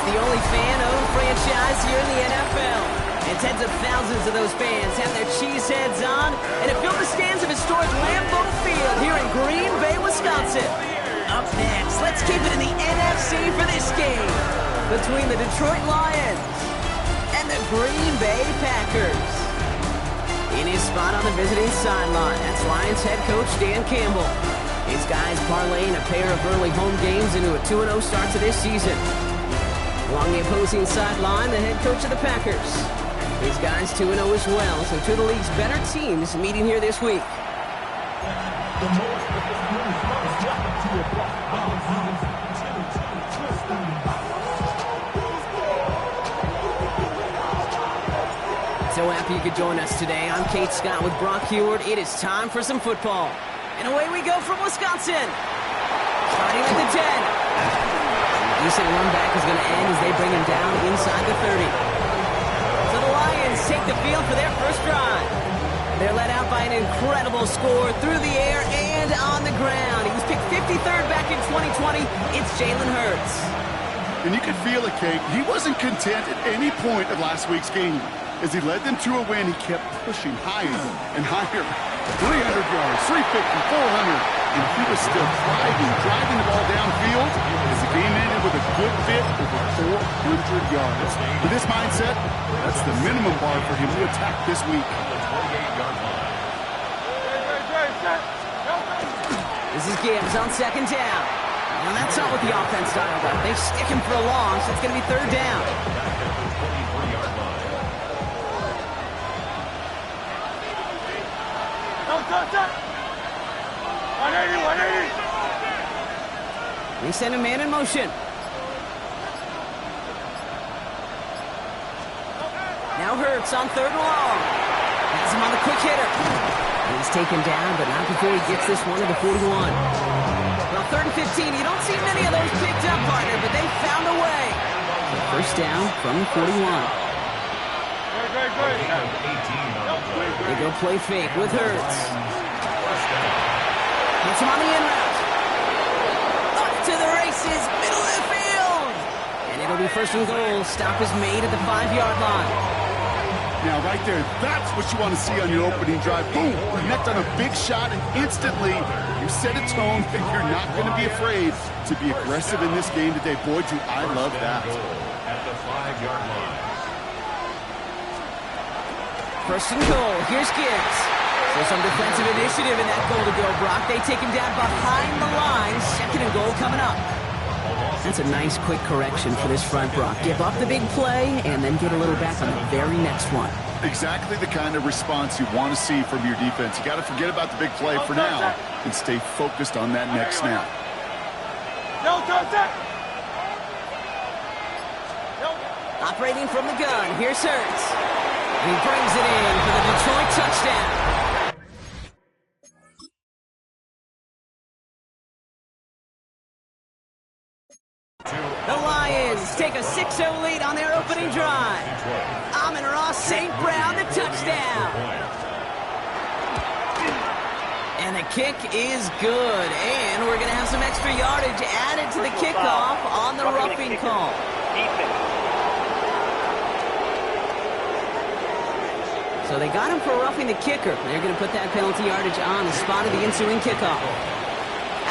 the only fan-owned franchise here in the NFL. And tens of thousands of those fans have their cheeseheads on, and it filled the stands of historic Lambeau Field here in Green Bay, Wisconsin. Up next, let's keep it in the NFC for this game between the Detroit Lions and the Green Bay Packers. In his spot on the visiting sideline, that's Lions head coach Dan Campbell. His guys parlaying a pair of early home games into a 2-0 start to this season. Along the opposing sideline, the head coach of the Packers. His guys 2-0 as well, so two of the league's better teams meeting here this week. So happy you could join us today. I'm Kate Scott with Brock Heward. It is time for some football. And away we go from Wisconsin. Starting at the 10. Decent run back is going to end as they bring him down inside the 30. So the Lions take the field for their first drive. They're led out by an incredible score through the air and on the ground. He was picked 53rd back in 2020. It's Jalen Hurts. And you could feel it, Kate. He wasn't content at any point of last week's game. As he led them to a win, he kept pushing higher and higher. 300 yards, 350, 400, and he was still driving the ball downfield as the game ended with a good fit over 400 yards. With this mindset, that's the minimum bar for him to attack this week. This is Gibbs on second down. And that's not what the offense dialed up. They stick him for a long, so it's going to be third down. They send a man in motion. Now Hurts on third and long. Has him on the quick hitter. He's taken down, but not before he gets this one to the 41. Well, third and 15. You don't see many of those picked up, partner, but they found a way. First down from the 41. They go play fake with Hurts. Gets him on the in route. Up to the races, middle of the field. And it'll be first and goal. Stop is made at the 5-yard line. Now, right there, that's what you want to see on your opening drive. Boom! Connect on a big shot, and instantly you set a tone that you're not going to be afraid to be aggressive in this game today. Boy, do I love that. At the 5-yard line. First and goal. Here's Gibbs. So some defensive initiative in that goal to go, Brock. They take him down behind the line. Second and goal coming up. That's a nice quick correction for this front, Brock. Give up the big play and then get a little back on the very next one. Exactly the kind of response you want to see from your defense. You got to forget about the big play for now and stay focused on that next snap. Operating from the gun. Here's Hurts. He brings it in for the Detroit touchdown. The Lions take a 6-0 lead on their opening drive. Amon-Ra St. Brown, the touchdown. And the kick is good. And we're going to have some extra yardage added to the kickoff on the roughing call. So they got him for roughing the kicker. They're going to put that penalty yardage on the spot of the ensuing kickoff.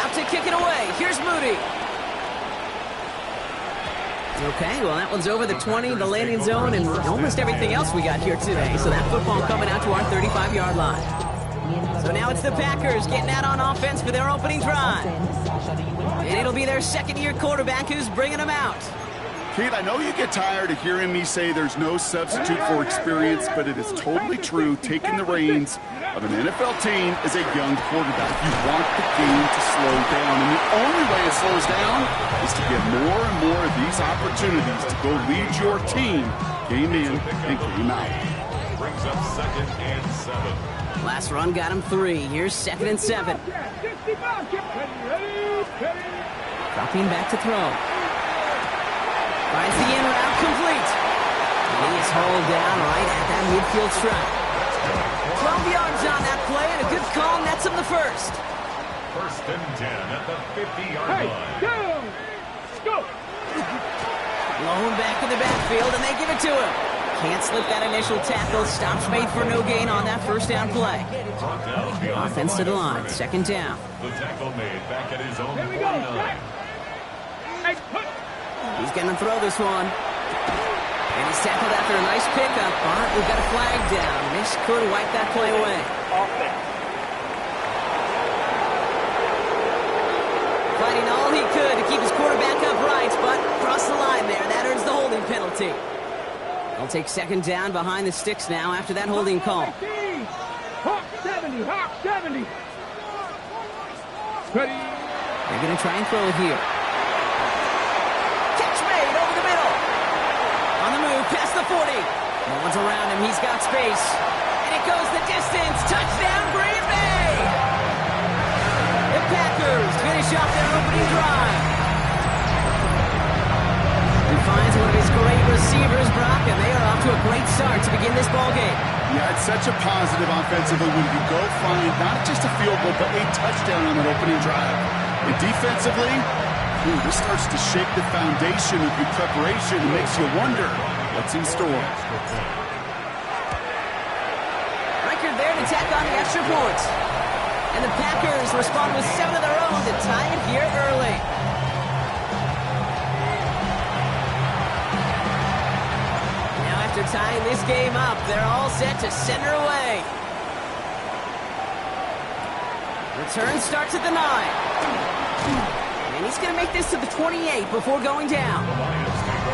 Out to kick it away. Here's Moody. Okay, well, that one's over the 20, the landing zone, and almost everything else we got here today. So that football coming out to our 35-yard line. So now it's the Packers getting out on offense for their opening drive. And it'll be their second-year quarterback who's bringing them out. Kate, I know you get tired of hearing me say there's no substitute for experience, but it is totally true. Taking the reins of an NFL team is a young quarterback. You want the game to slow down, and the only way it slows down is to get more and more of these opportunities to go lead your team game in and game out. Brings up 2nd and 7. Last run got him 3. Here's 2nd and 7. Dropping back to throw. Finds the in route complete. And he is hauled down right at that midfield stripe. 12 yards on that play, and a good call nets him the first. 1st and 10 at the 50-yard line. A Blown back in the backfield, and they give it to him. Can't slip that initial tackle. Stops made for no gain on that first down play. Offense to the line. Second down. The tackle made back at his own 49. He's going to throw this one. And he's tackled after a nice pickup, but we've got a flag down. This could wipe that play away. Fighting all he could to keep his quarterback upright, but crossed the line there. That earns the holding penalty. They'll take second down behind the sticks now after that holding call. Hawk 70, Hawk 70. Ready. They're going to try and throw it here. Catch made over the middle. On the move, past the 40. No one's around him. He's got space. And it goes the distance. Touchdown, Green Bay. The Packers finish off their opening drive. He finds one of his great receivers, Brock, and they are off to a great start to begin this ballgame. Yeah, it's such a positive offensively when you go find not just a field goal, but a touchdown on that opening drive. And defensively, this starts to shake the foundation of your preparation and makes you wonder what's in store. Record there to tack on the extra points. And the Packers respond with 7 of their own to tie it here early. Now after tying this game up, they're all set to center away. Return starts at the 9. And he's going to make this to the 28 before going down.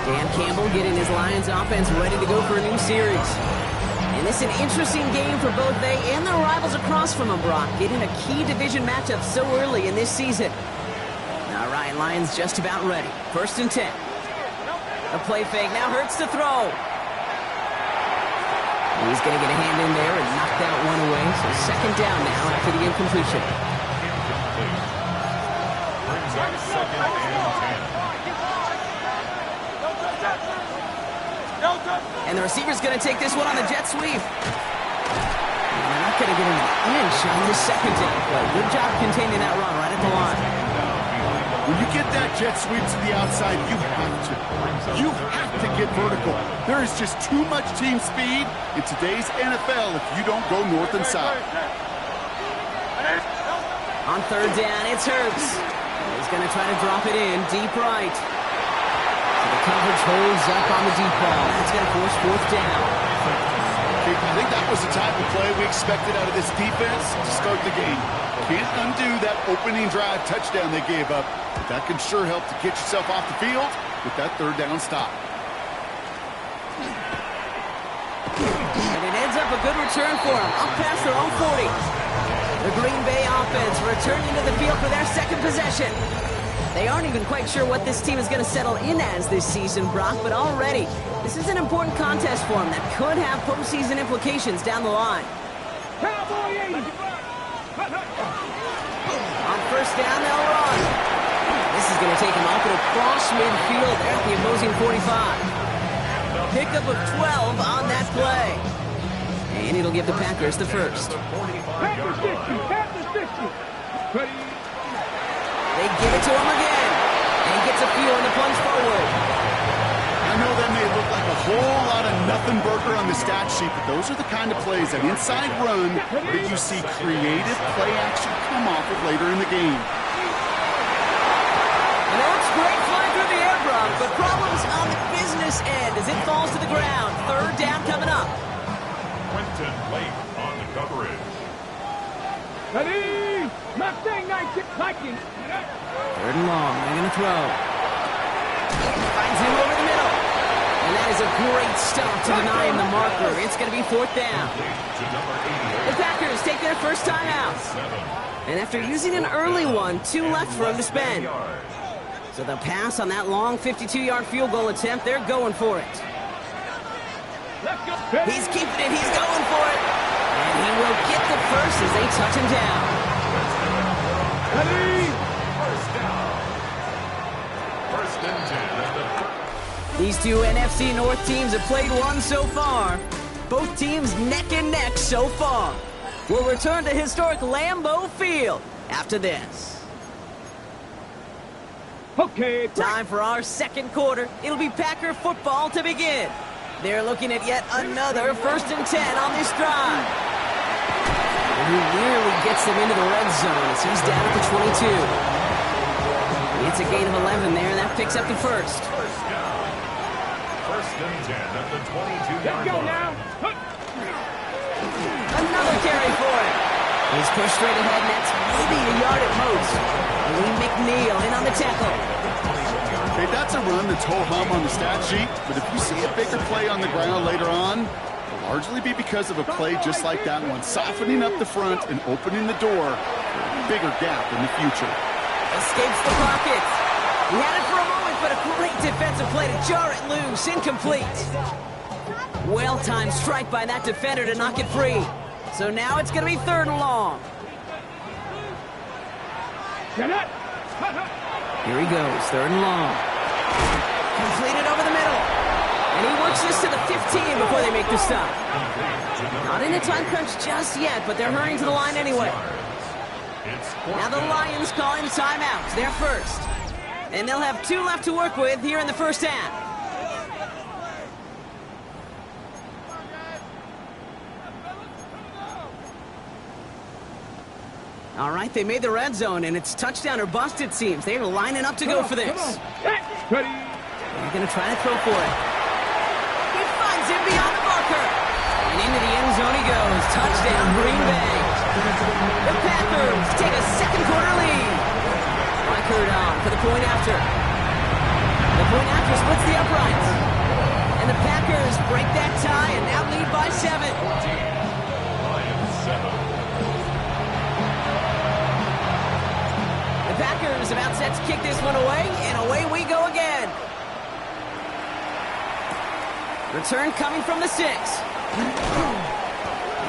Dan Campbell getting his Lions offense ready to go for a new series. And this is an interesting game for both they and their rivals across from them, Brock, getting a key division matchup so early in this season. All right, Lions just about ready. First and 10. A play fake now hurts to throw. He's going to get a hand in there and knock that one away. So second down now after the incompletion. Brings up second and 10. And the receiver's going to take this one on the jet sweep. And they're not going to get an inch on this second down play. Good job containing that run right at the line. When you get that jet sweep to the outside, you have to. You have to get vertical. There is just too much team speed in today's NFL if you don't go north and south. On third down, it's Hurts. He's going to try to drop it in deep right. So the coverage holds up on the deep ball. That's going to force fourth down. I think that was the type of play we expected out of this defense to start the game. Can't undo that opening drive touchdown they gave up, but that can sure help to get yourself off the field with that third down stop. And it ends up a good return for them, up past their own 40. The Green Bay offense returning to the field for their second possession. They aren't even quite sure what this team is going to settle in as this season, Brock, but already this is an important contest for them that could have postseason implications down the line. On first down, they'll run. This is going to take him off at across midfield there at the opposing 45. Pickup of 12 on that play. And it'll give the Packers the first. They give it to him again. And he gets a few on the plunge forward. I know that may look like a whole lot of nothing burger on the stat sheet, but those are the kind of plays, that inside run, that you see creative play action come off of later in the game. And that looks great flying through the air, Brock, but problems on the business end as it falls to the ground. Third down coming up. Quentin late on the coverage. Ready? Mustang 19 Vikings. Third and long. They're going to throw. Finds him over the middle. And that is a great stop to deny him the marker. It's going to be fourth down. The Packers take their first time out. And after using an early one, 2 left for him to spend. So the pass on that long 52-yard field goal attempt, they're going for it. He's keeping it. He's going for it. And he will get the first as they touch him down. First down. First and 10. These two NFC North teams have played one so far. Both teams neck and neck so far. We'll return to historic Lambeau Field after this. Okay. Time for our second quarter. It'll be Packer football to begin. They're looking at yet another 1st and 10 on this drive. And he nearly gets them into the red zone as he's down at the 22. It's a gain of 11 there, and that picks up the first. First down. 1st and 10 at the 22-yard Let's go line. now. Another carry for him. He's pushed straight ahead, and that's maybe a yard at most. Lee McNeil in on the tackle. Hey, that's a run that's ho-hum on the stat sheet, but if you see a bigger play on the ground later on, it'll largely be because of a play just like that one, softening up the front and opening the door for a bigger gap in the future. Escapes the pockets. He had it for a moment, but a great defensive play to jar it loose. Incomplete. Well-timed strike by that defender to knock it free. So now it's going to be 3rd and long. Get it. Here he goes, 3rd and long. Completed over the middle. And he works this to the 15 before they make the stop. Not in a time crunch just yet, but they're hurrying to the line anyway. Now the Lions calling timeouts. They're first. And they'll have 2 left to work with here in the first half. All right, they made the red zone, and it's touchdown or bust, it seems. They're lining up to go for this. Ready. They're going to try to throw for it. He finds him beyond the marker. And into the end zone he goes. Touchdown, Green Bay. The Packers take a second quarter lead. Reichert on for the point after. The point after splits the uprights. And the Packers break that tie and now lead by 7. Lions 7. The Packers about set to kick this one away, and away we go again. Return coming from the 6.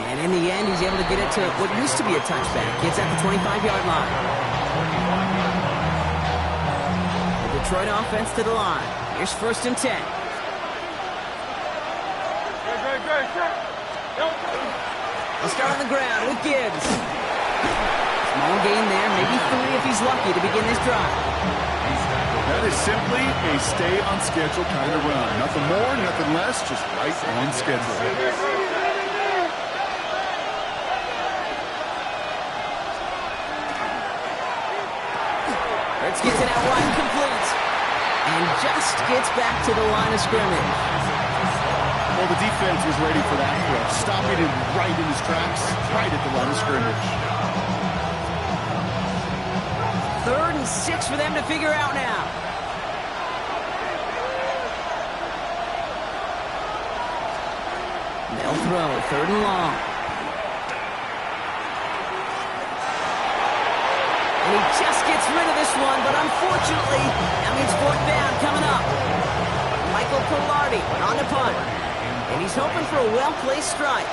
And in the end, he's able to get it to what used to be a touchback. It's at the 25-yard line. The Detroit offense to the line. Here's 1st and 10. They'll start on the ground with Gibbs. Small gain there, maybe 3 if he's lucky to begin this drive. That is simply a stay-on-schedule kind of run. Nothing more, nothing less, just right on schedule. Hurts gets it out wide, complete. And just gets back to the line of scrimmage. Well, the defense was ready for that throw, stopping him right in his tracks, right at the line of scrimmage. 3rd and 6 for them to figure out now. They'll throw, 3rd and long. And he just gets rid of this one, but unfortunately, that means 4th down coming up. Michael Pilardi on the punt. And he's hoping for a well-placed strike.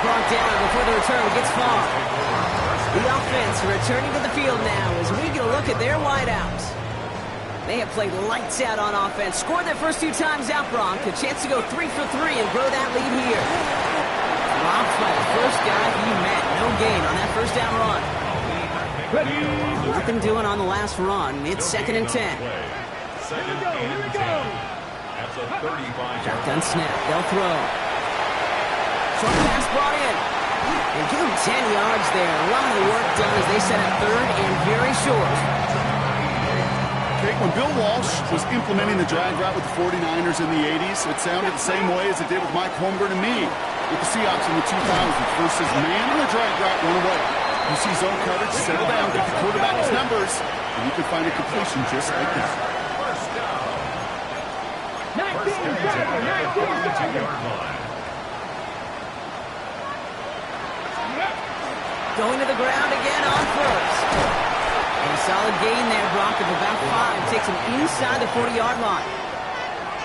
Brought down before the return gets far. The offense returning to the field now as we get a look at their wideouts. They have played lights out on offense. Scored their first 2 times out, Bronk. A chance to go 3 for 3 and grow that lead here. Dropped by the first guy he met. No gain on that first down run. Nothing doing on the last run. It's 2nd and 10. 2nd and 10. That's a 35-yard. Shotgun snap. They'll throw. Short pass brought in. And give him 10 yards there. A lot of the work done as they set up 3rd and very short. Okay, when Bill Walsh was implementing the drag route with the 49ers in the 80s, it sounded the same way as it did with Mike Holmgren and me with the Seahawks in the 2000s. Versus man on the drag route, one away. You see zone coverage, settle down, get the quarterback his numbers, and you can find a completion just like that. First down. 19-7. Going to the ground again on 1st. And a solid gain there, Brock, of about 5. Takes him inside the 40-yard line.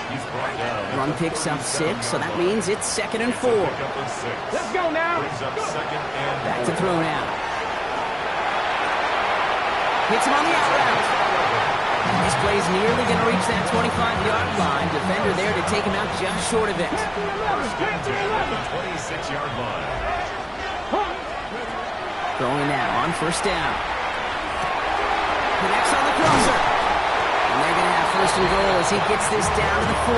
He's brought down. Run picks up 6, so that means it's 2nd and 4. Let's go now. Brings up 2nd and Back to throw now. Hits him on the out route. This play's nearly going to reach that 25-yard line. Defender there to take him out just short of it. First and 10 at the 26-yard line. Throwing now on first down. Connects on the crosser. And they're going to have first and goal as he gets this down to the 4.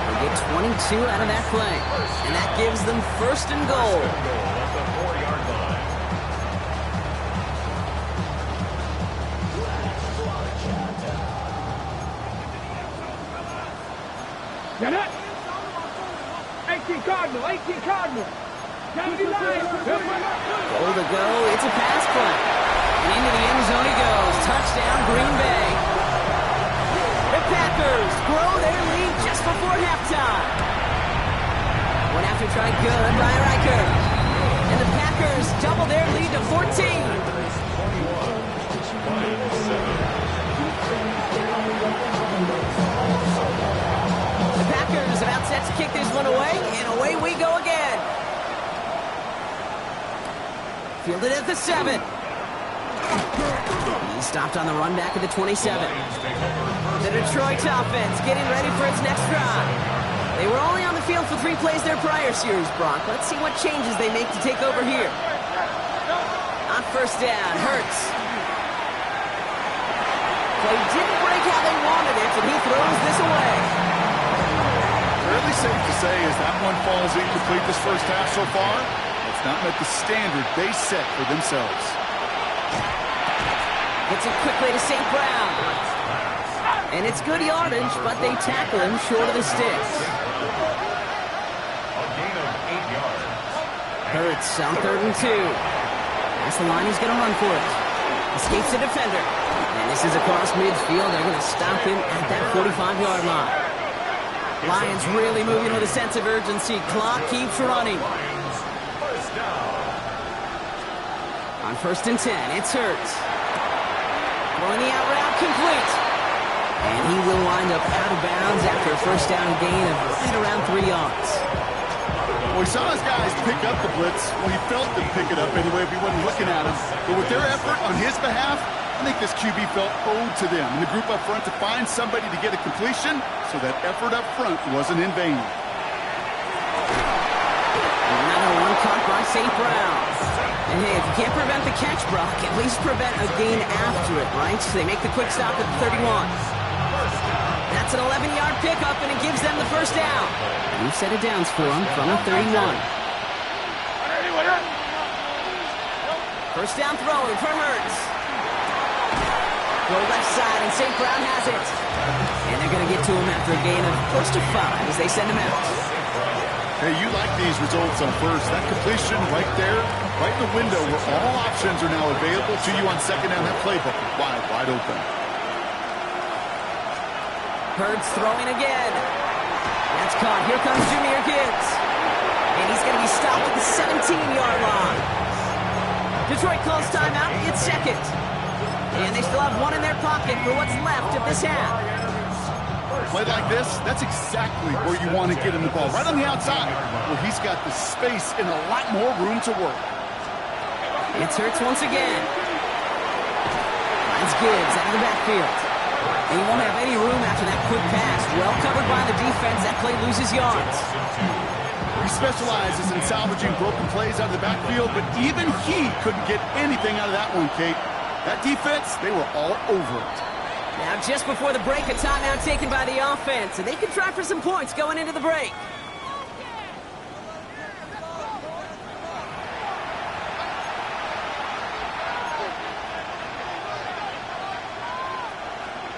They get 22 out of that play. And that gives them first and goal. At the 4-yard line. Get it. 18 Cardinal, 18 Cardinal. Down the line. Goal to go. It's a pass play. And into the end zone he goes. Touchdown, Green Bay. The Packers grow their lead just before halftime. One after try good by Riker. And the Packers double their lead to 14. The Packers about set to kick this one away, and away we go again. Fielded at the 7. He stopped on the run back at the 27. The Detroit offense getting ready for its next drive. They were only on the field for 3 plays their prior series, Brock. Let's see what changes they make to take over here. On first down, Hurts. Play didn't break how they wanted it, and he throws this away. Fairly safe to say as that one falls incomplete this first half so far, it's not met the standard they set for themselves. Gets it quickly to St. Brown. And it's good yardage, but they tackle him short of the sticks. A gain of 8 yards. Hurts on 3rd and 2. That's the line he's going to run for it. Escapes the defender. And this is across midfield. They're going to stop him at that 45-yard line. Lions really moving with a sense of urgency. Clock keeps running. First down. On 1st and 10, it's Hurts. Throwing the out route complete. And he will wind up out of bounds after a first down gain of right around 3 yards. Well, we saw his guys pick up the blitz. Well, he felt them pick it up anyway if he wasn't looking at him. But with their effort on his behalf, I think this QB felt owed to them and the group up front to find somebody to get a completion so that effort up front wasn't in vain. Another one caught by St. Brown. And hey, if you can't prevent the catch, Brock, at least prevent a gain after it, right? So they make the quick stop at the 31. That's an 11-yard pickup, and it gives them the first down. New set of downs for them from the 31. First down throwing for Hurts. Go left side, and St. Brown has it. And they're going to get to him after a gain of close to 5 as they send him out. Hey, you like these results on first. That completion right there, right in the window where all options are now available to you on second down. That playbook is wide open. Hurts throwing again. That's caught. Here comes Jahmyr Gibbs. And he's going to be stopped at the 17-yard line. Detroit calls timeout. It's second. And they still have one in their pocket for what's left of this half. Play like this, that's exactly where you want to get him the ball. Right on the outside, where he's got the space and a lot more room to work. It's Hurts once again. Finds Gibbs out of the backfield. And he won't have any room after that quick pass. Well covered by the defense. That play loses yards. He specializes in salvaging broken plays out of the backfield, but even he couldn't get anything out of that one, Kate. That defense, they were all over it. Now, just before the break, a timeout taken by the offense, and they can try for some points going into the break.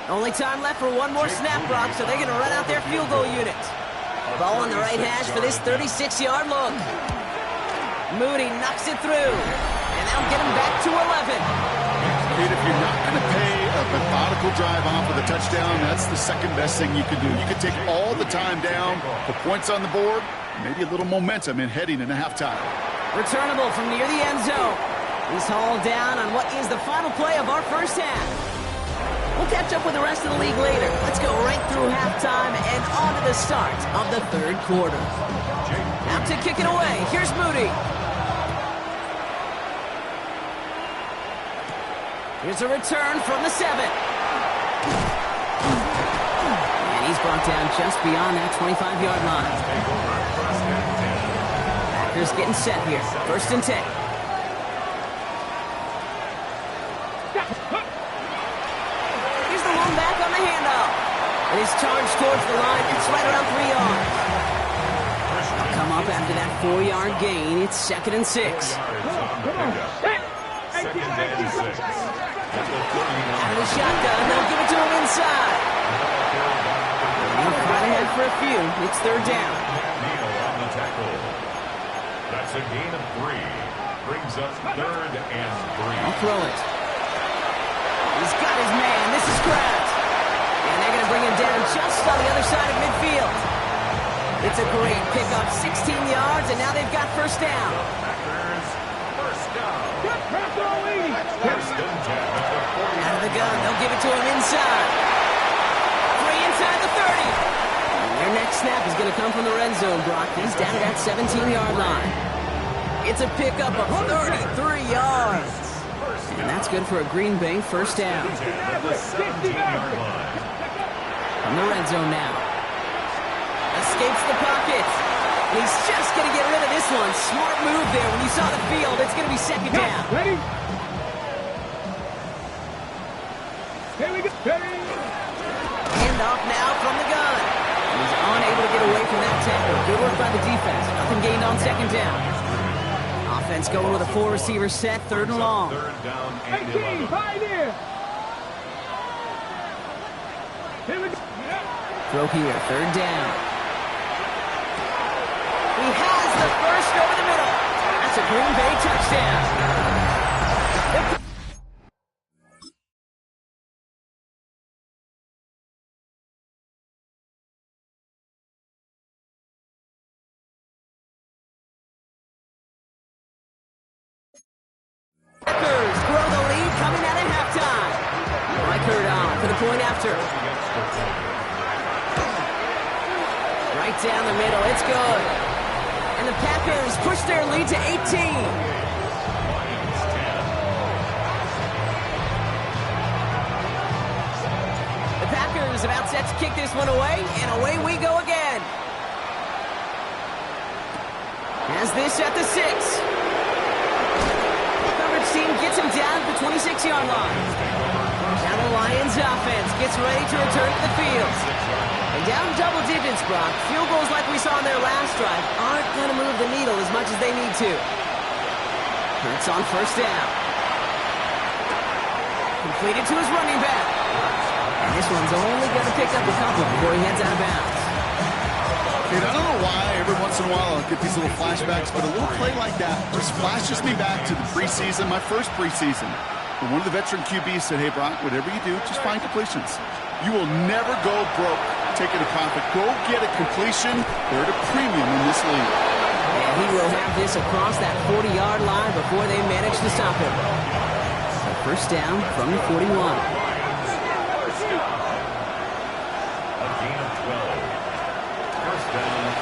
Only time left for one more snap, Brock, so they're going to run out their field goal unit. Ball on the right hash for this 36-yard look. Moody knocks it through, and that'll get him back to 11. Kate, if you're not going to pay a methodical drive off with a touchdown, that's the second best thing you can do. You can take all the time down, put points on the board, maybe a little momentum in heading into halftime. Returnable from near the end zone. He's hauled down on what is the final play of our first half. We'll catch up with the rest of the league later. Let's go right through halftime and on to the start of the third quarter. Out to kick it away. Here's Moody. Here's a return from the 7. And he's brought brought down just beyond that 25-yard line. Packers getting set here. 1st and 10. Here's the one back on the handoff. And he's charged towards the line. It's right around 3 yards. They'll come up after that 4-yard gain. It's 2nd and 6. Out of the shotgun, they'll give it to him inside. He'll fight ahead for a few. It's 3rd down. That's a gain of 3. Brings us 3rd and 3. I'll throw it. He's got his man. This is Kraft. And they're going to bring him down just on the other side of midfield. It's a great pickup, 16 yards, and now they've got 1st down. Packers, 1st down. Out of the gun, they'll give it to him inside. 3 inside the 30. And their next snap is going to come from the red zone, Brock. He's down at that 17-yard line. It's a pickup of 33 yards. And that's good for a Green Bay 1st down. From the red zone now. Escapes the pocket. And he's just going to get rid of this one. Smart move there. When you saw the field, it's going to be 2nd down. Ready? Here we go. Ready? Handoff now from the gun. And he's unable to get away from that tackle. Good work by the defense. Nothing gained on 2nd down. Offense going with a 4-receiver set, 3rd and long. 3rd down and 18, 11. pioneer. Here we go. Throw here, 3rd down. He has the first over the middle. That's a Green Bay touchdown. Packers grow the lead coming out of halftime. Reichert on for the point after. Right down the middle, it's good. And the Packers push their lead to 18. The Packers about set to kick this one away, and away we go again. As this at the 6. Coverage team gets him down at the 26-yard line. Now the Lions offense gets ready to return to the field. And down double digits, Brock. Field goals like we saw in their last drive aren't going to move the needle as much as they need to. Hurts on 1st down. Completed to his running back. And this one's only going to pick up a couple before he heads out of bounds. And I don't know why every once in a while I'll get these little flashbacks, but a little play like that just flashes me back to the preseason, my first preseason. And one of the veteran QBs said, hey, Brock, whatever you do, just find completions. You will never go broke taking a profit. Go get a completion. They're at a premium in this league. And he will have this across that 40-yard line before they manage to stop him. So 1st down from the 41.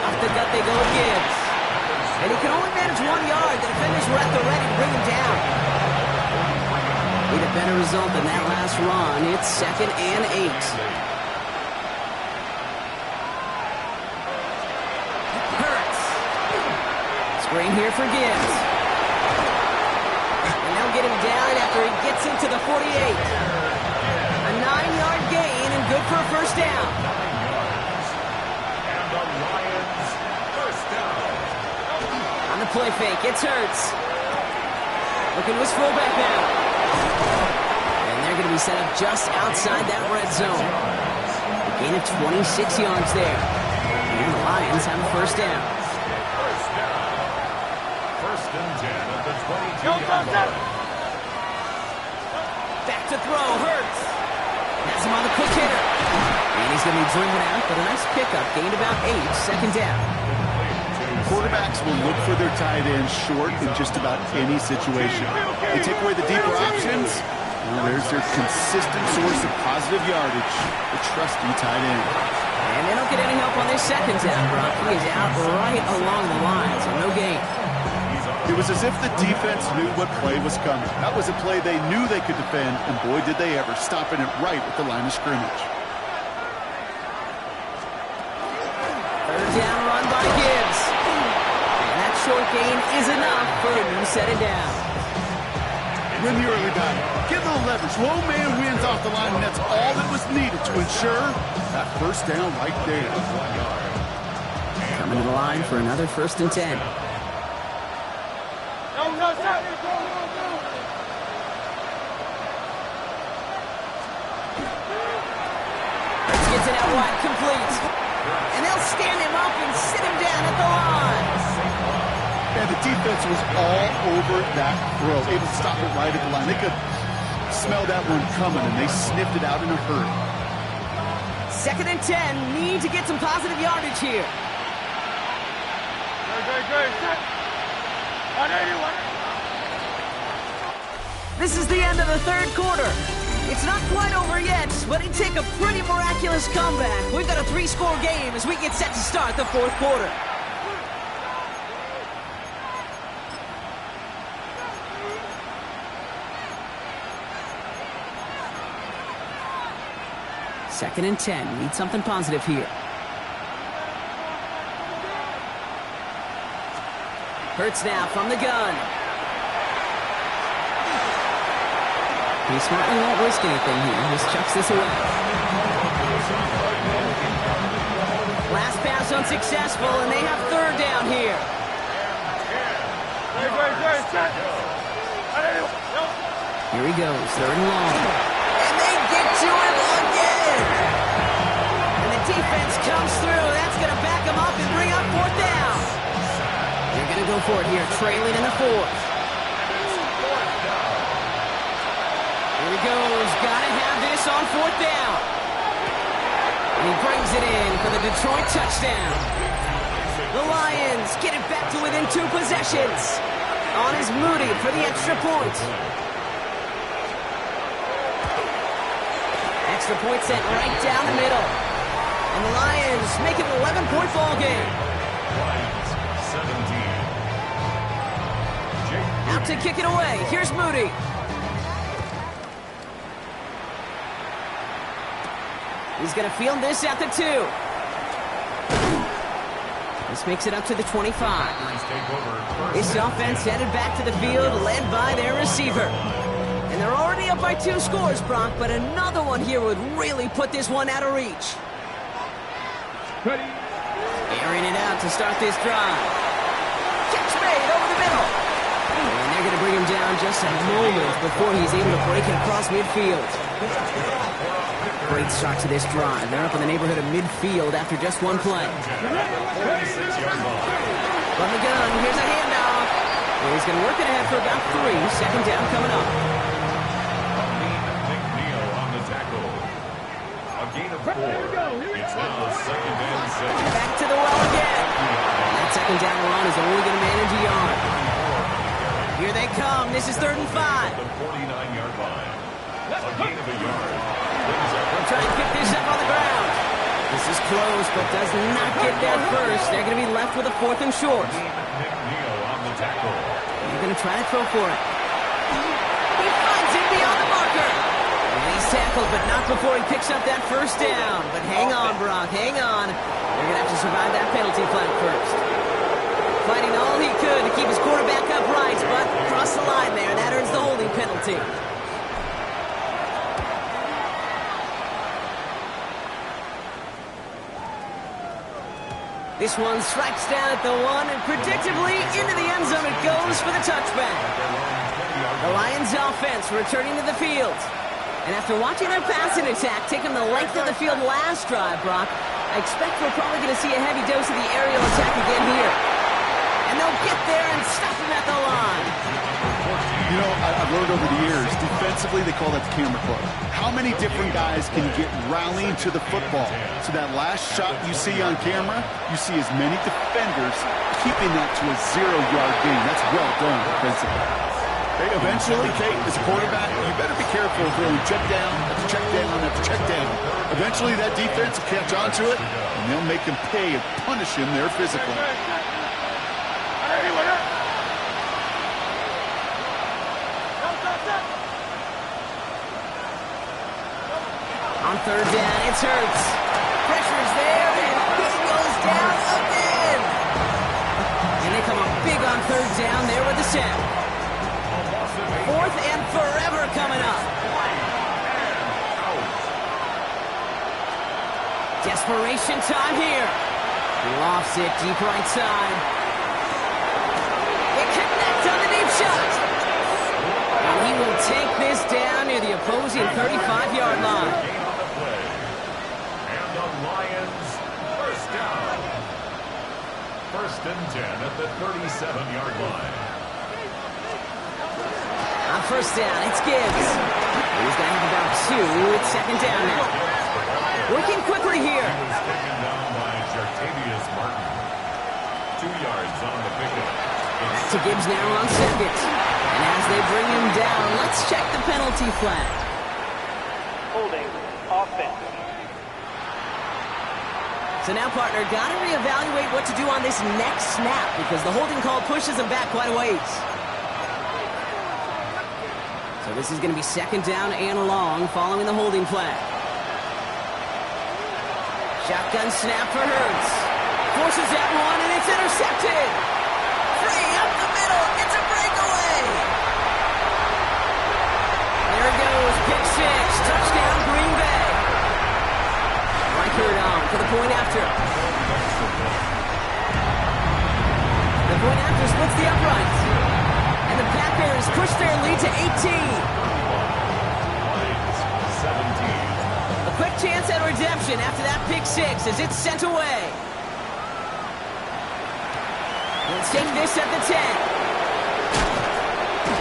Off the gut they go again. And he can only manage 1 yard. The defenders were at the ready to bring him down. Need a better result than that last run. It's 2nd and 8. Hurts. Screen here for Gibbs. And they'll get him down after he gets into the 48. A 9-yard gain and good for a 1st down. On the play fake, it's Hurts. Looking to his fullback now. And they're going to be set up just outside that red zone. A gain of 26 yards there. And the Lions have a 1st down. 1st and 10 at the 22-yard line. Back to throw, Hurts. Has him on the quick hitter. And he's going to be driven out, but a nice pickup. Gained about 8, 2nd down. Quarterbacks will look for their tight end short in just about any situation. They take away the deeper options. Well, there's their consistent source of positive yardage, the trusty tight end. And they don't get any help on their 2nd down, Brock. He is out right along the line, so no gain. It was as if the defense knew what play was coming. That was a play they knew they could defend, and boy, did they ever, stopping it right at the line of scrimmage. Third down run by Gibbs. And that short gain is enough for a new set it down. Win the early battle. Get a little leverage. Low man wins off the line, and that's all that was needed to ensure that first down right there. Coming to the line for another 1st and 10. Let's get to that wide complete. And they'll stand him up and sit him down at the line. And the defense was all over that throw, able to stop it right at the line. They could smell that one coming, and they sniffed it out in a hurry. 2nd and 10. Need to get some positive yardage here. This is the end of the 3rd quarter. It's not quite over yet, but it'd take a pretty miraculous comeback. We've got a 3-score game as we get set to start the 4th quarter. Second and 10. Need something positive here. Hurts now from the gun. He smartly won't risk anything here. Just chucks this away. Last pass unsuccessful, and they have 3rd down here. Here he goes, 3rd and long. And they get to him again. And the defense comes through. That's going to back him up and bring up 4th down. They're going to go for it here, trailing in the 4th. Here he goes. Got to have this on 4th down. And he brings it in for the Detroit touchdown. The Lions get it back to within 2 possessions. On is Moody for the extra point. Extra point sent right down the middle. And the Lions make it an 11-point ball game. Out to kick it away. Here's Moody. He's going to field this at the 2. This makes it up to the 25. This offense headed back to the field, led by their receiver. And they're already up by 2 scores, Brock, but another one here would really put this one out of reach. Airing it out to start this drive. Catch made over the middle. And they're going to bring him down just a moment before he's able to break it across midfield. Great start to this drive. They're up in the neighborhood of midfield after just 1 play. From the gun, here's a handoff. And he's going to work it ahead for about 3. 2nd down coming up. on the tackle. A gain of 4. It's now 2nd and 7. Back to the well again. That 2nd down run is only going to manage a yard. Here they come. This is 3rd and 5. The 49-yard line. A gain of a yard. They'll try and pick this up on the ground. This is close, but does not get there first. They're going to be left with a 4th and short. on the tackle. They're going to try to throw for it. He finds it beyond the marker. And he's tackled, but not before he picks up that 1st down. But hang on, Brock, hang on. They're going to have to survive that penalty flag first. Fighting all he could to keep his quarterback upright, but across the line there. That earns the holding penalty. This one strikes down at the 1, and predictably into the end zone it goes for the touchback. The Lions offense returning to the field. And after watching their passing attack take them the length of the field last drive, Brock, I expect we're probably going to see a heavy dose of the aerial attack again here. And they'll get there and stop him at the line. You know, I've learned over the years, defensively, they call that the camera club. How many different guys can you get rallying to the football? So that last shot you see on camera, you see as many defenders keeping that to a 0-yard gain. That's well done defensively. Hey, eventually, Kate, as a quarterback, you better be careful throwing check down after check down after check down. Eventually, that defense will catch on to it, and they'll make him pay and punish him there physically. On 3rd down, it's Hurts. Pressure's there, and he goes down first down. Fourth and forever coming up. Desperation time here. Lofts it deep right side. They connect on the deep shot. And he will take this down near the opposing 35-yard line. And the Lions first down. First and 10 at the 37-yard line. On first down, it's Gibbs. He's going to have about two. It's second down now. Working quickly here. He was taken down by Jartavius Martin. 2 yards on the pickup. To Gibbs now on second. And as they bring him down, let's check the penalty flag. Holding offense. So now, partner, got to reevaluate what to do on this next snap because the holding call pushes him back quite a ways. So this is going to be second down and long following the holding flag. Shotgun snap for Hurts. Forces that one, and it's intercepted. Free up the middle. It's a breakaway. There it goes. Pick six. Touchdown, Green Bay. Reichert on for the point after. The point after splits the uprights. And the Packers push their lead to 18. Quick chance at redemption after that pick six as it's sent away. Let's take this at the 10.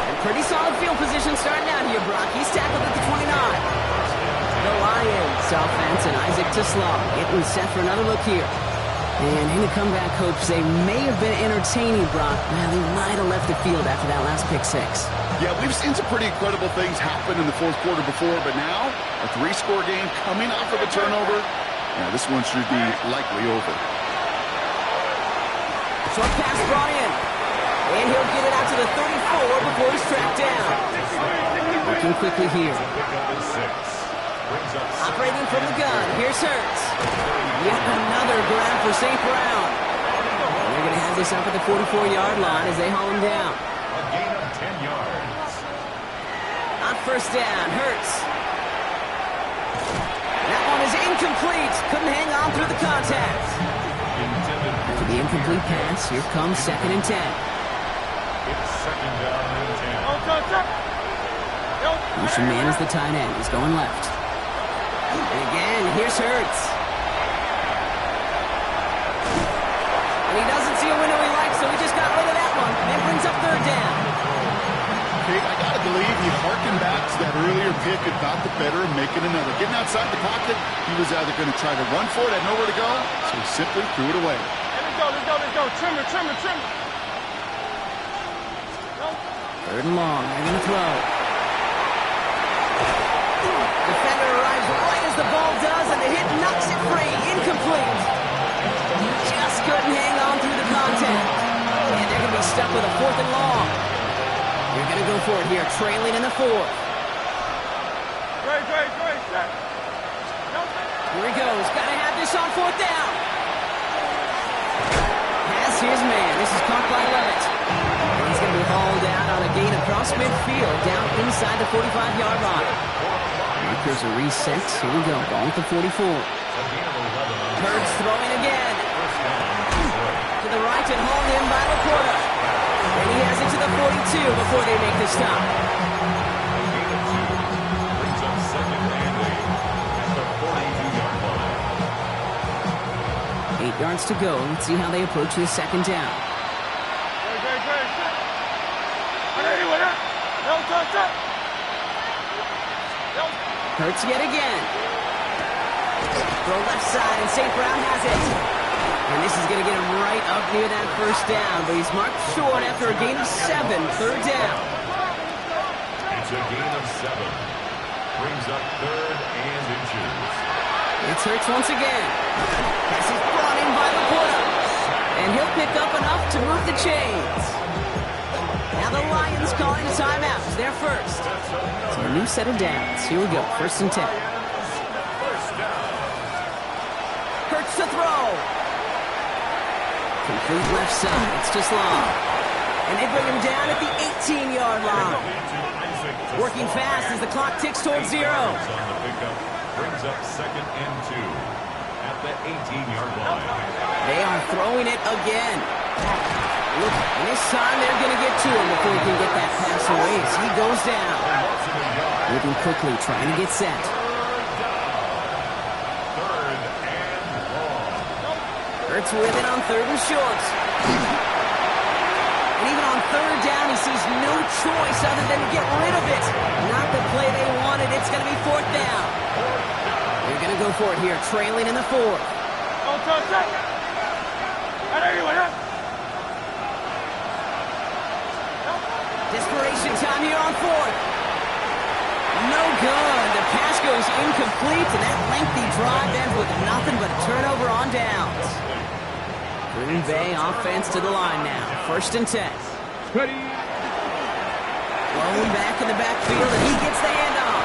And pretty solid field position starting out here, Brock. He's tackled at the 29. The Lions offense and Isaac Tisslaw getting set for another look here. And any comeback hopes, they may have been entertaining, Brock. Man, they might have left the field after that last pick six. Yeah, we've seen some pretty incredible things happen in the fourth quarter before, but now a 3-score game coming off of a turnover. Yeah, this one should be likely over. Short pass brought in. And he'll get it out to the 34 before he's tracked down. Working quickly here. Operating from the gun. Here's Hurts. Yet another grab for St. Brown. And they're going to have this up at the 44-yard line as they haul him down. A gain of 10 yards. On first down, Hurts. That one is incomplete. Couldn't hang on through the contact. After the incomplete pass, here comes second and 10. It's second down and 10. Motion man is the tight end. He's going left. And again, here's Hurts. And he doesn't see a window he likes, so he just got rid of that one. And brings up third down. Okay, I got to believe he harkened back to that earlier pick and got the better of making another. Getting outside the pocket, he was either going to try to run for it, had nowhere to go, so he simply threw it away. Let's go. Trimmer. Third and long. They're going to throw. Defender arrives right as the ball does, and the hit knocks it free. Incomplete. Just couldn't hang on through the contact. And they're going to be stuck with a fourth and long. They're going to go for it here, trailing in the fourth. Great. Here he goes. Got to have this on fourth down. Has his man. This is caught by Levitt. And he's going to be hauled out on a gain across midfield, down inside the 45-yard line. Markers are reset. Here we go. Ball at the 44. Hurts throwing again. To the right and hauled in by Laporta. And he has it to the 42 before they make the stop. Brings up second and 8 at the 42-yard line. 8 yards to go. Let's see how they approach this second down. Hurts yet again. Throw left side, and St. Brown has it. And this is going to get him right up near that first down, but he's marked short after a gain of 7, third down. It's a gain of 7. Brings up third and inches. It's Hurts once again. Pass is brought in by Laporta. And he'll pick up enough to move the chains. Now the Lions calling a timeout. They're first. So a new set of downs. Here we go. First and 10. Hurts to throw. Complete left side. It's just long. And they bring him down at the 18-yard line. Working fast as the clock ticks towards 0. On the pickup brings up 2nd and 2 at the 18-yard line. They are throwing it again. Look, and this time they're going to get to him before he can get that pass away as he goes down. Moving quickly, trying to get set. 3rd and long. Hurts with it on 3rd and short. And even on 3rd down, he sees no choice other than to get rid of it. Not the play they wanted. It's going to be 4th down. They're going to go for it here, trailing in the 4th. Desperation time here on 4th. No good. The pass goes incomplete, and that lengthy drive ends with nothing but a turnover on downs. Green Bay offense to the line now. 1st and 10. Ready. Blown back in the backfield, and he gets the handoff.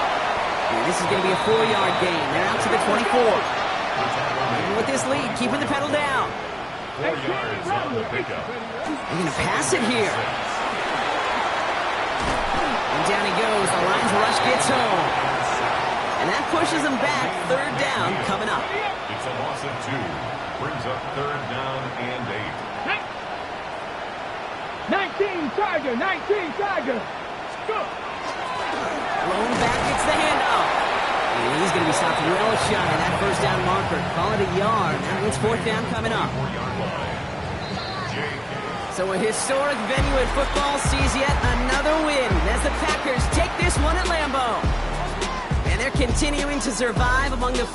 And this is going to be a 4-yard gain. They're out to the 24. Even with this lead, keeping the pedal down. 4 yards on the pickup. They're going to pass it here. And down he goes. The Lions rush gets home. And that pushes them back. 3rd down coming up. It's a loss of 2. Brings up 3rd down and 19 Tiger, 19 Tiger. Blown back gets the handoff. And he's going to be stopped well shy of that 1st down marker. Call it a yard. That means 4th down coming up. 4-yard line. So a historic venue in football sees yet another win as the Packers take this one at Lambeau. And they're continuing to survive among the